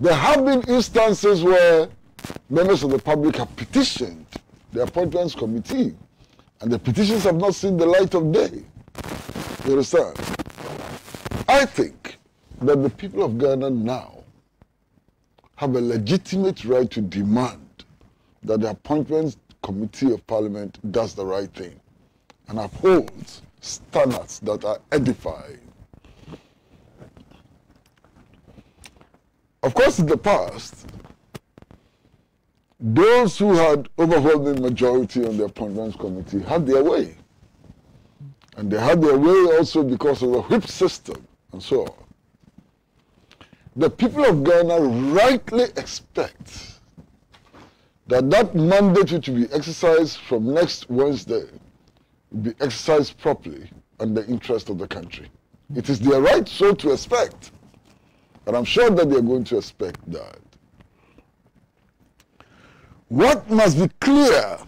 There have been instances where members of the public have petitioned the appointments committee, and the petitions have not seen the light of day. You understand? I think that the people of Ghana now have a legitimate right to demand that the appointments committee of parliament does the right thing and upholds standards that are edifying. Of course, in the past, those who had overwhelming majority on the appointments committee had their way. And they had their way also because of the whip system and so on. The people of Ghana rightly expect that that mandate which will be exercised from next Wednesday will be exercised properly and the interest of the country. It is their right so to expect. And I'm sure that they're going to expect that. What must be clear,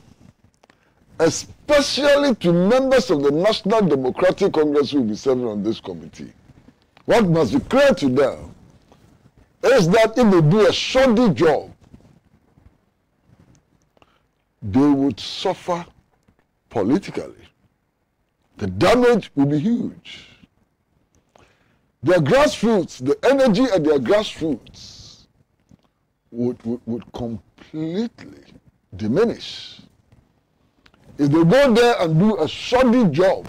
especially to members of the National Democratic Congress who will be serving on this committee, what must be clear to them is that if they do a shoddy job, they would suffer politically. The damage will be huge. Their grassroots, the energy at their grassroots would completely diminish. If they go there and do a shoddy job,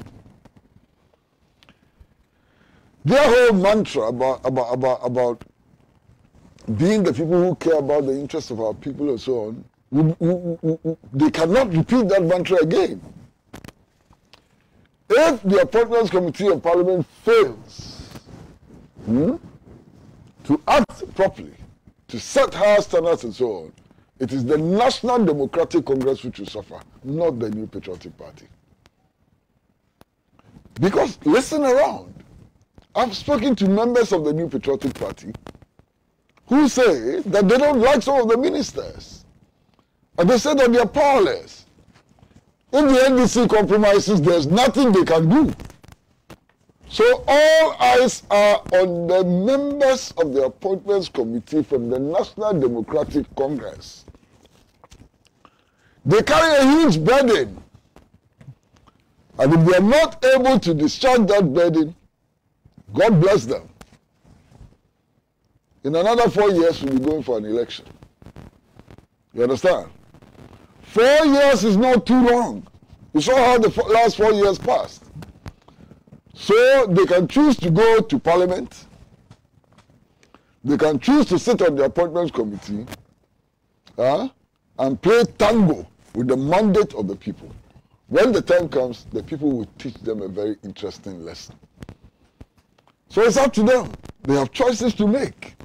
their whole mantra about being the people who care about the interests of our people and so on, they cannot repeat that mantra again. If the Appointments Committee of Parliament fails to act properly, to set higher standards and so on, it is the National Democratic Congress which will suffer, not the New Patriotic Party. Because, listen around, I've spoken to members of the New Patriotic Party who say that they don't like some of the ministers. And they say that they are powerless. If the NDC compromises, there's nothing they can do. So all eyes are on the members of the Appointments Committee from the National Democratic Congress. They carry a huge burden. And if they are not able to discharge that burden, God bless them. In another 4 years, we'll be going for an election. You understand? 4 years is not too long. You saw how the last 4 years passed. So they can choose to go to Parliament. They can choose to sit on the Appointments Committee and play tango with the mandate of the people. When the time comes, the people will teach them a very interesting lesson. So it's up to them. They have choices to make.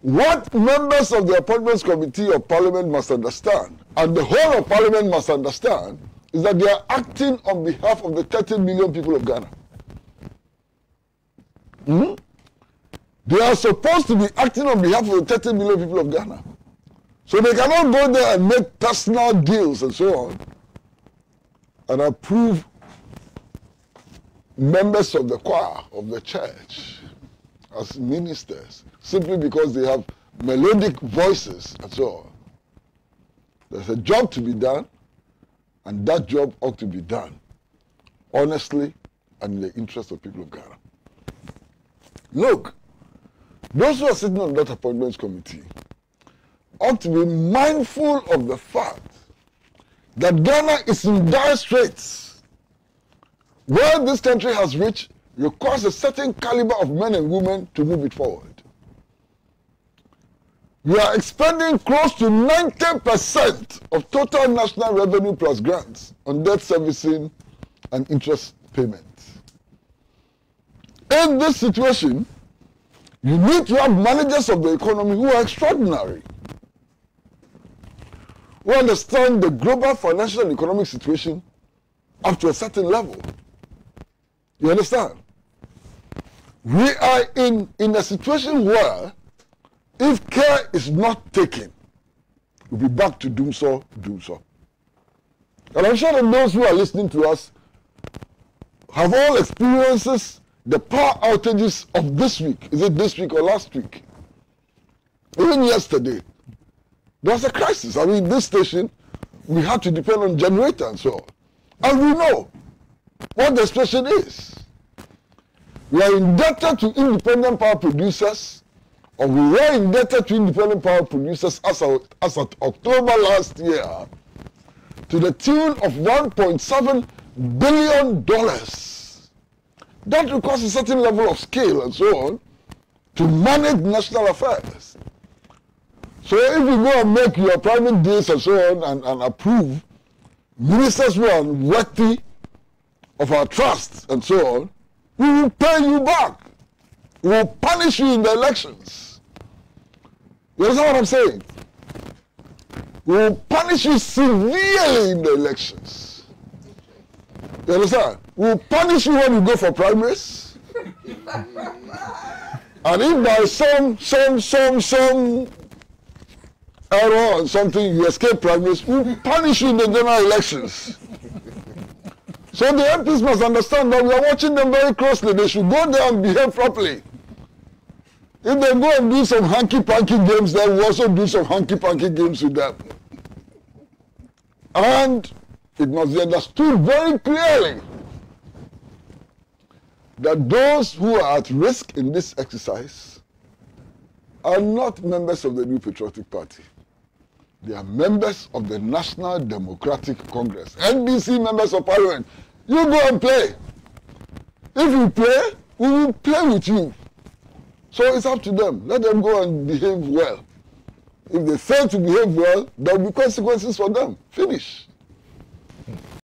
What members of the Appointments Committee of Parliament must understand, and the whole of Parliament must understand, is that they are acting on behalf of the 30 million people of Ghana. They are supposed to be acting on behalf of the 30 million people of Ghana. So they cannot go there and make personal deals and so on and approve members of the choir of the church as ministers simply because they have melodic voices and so on. There's a job to be done, and that job ought to be done honestly and in the interest of people of Ghana. Look, those who are sitting on that Appointments Committee ought to be mindful of the fact that Ghana is in dire straits. Where this country has reached requires a certain caliber of men and women to move it forward. We are expending close to 90% of total national revenue plus grants on debt servicing and interest payments. In this situation, you need to have managers of the economy who are extraordinary, who understand the global financial and economic situation up to a certain level. You understand? We are in a situation where if care is not taken, we'll be back to doom so. And I'm sure that those who are listening to us have all experienced the power outages of this week. Is it this week or last week? Even yesterday, there was a crisis. I mean, this station, we had to depend on generator and so on. And we know what the situation is. We are indebted to independent power producers, or we were indebted to independent power producers as of October last year, to the tune of $1.7 billion. That requires a certain level of scale and so on to manage national affairs. So if you go and make your private deals and so on and approve ministers who are worthy of our trust and so on, we will pay you back. We will punish you in the elections. You understand what I'm saying? We will punish you severely in the elections. You understand? We will punish you when you go for primaries. And if by some error or something you escape primaries, we will punish you in the general elections. So the MPs must understand that we are watching them very closely. They should go there and behave properly. If they go and do some hanky-panky games, then we also do some hanky-panky games with them. And it must be understood very clearly that those who are at risk in this exercise are not members of the New Patriotic Party. They are members of the National Democratic Congress, NDC members of Parliament. You go and play. If you play, we will play with you. So it's up to them. Let them go and behave well. If they fail to behave well, there will be consequences for them. Finish.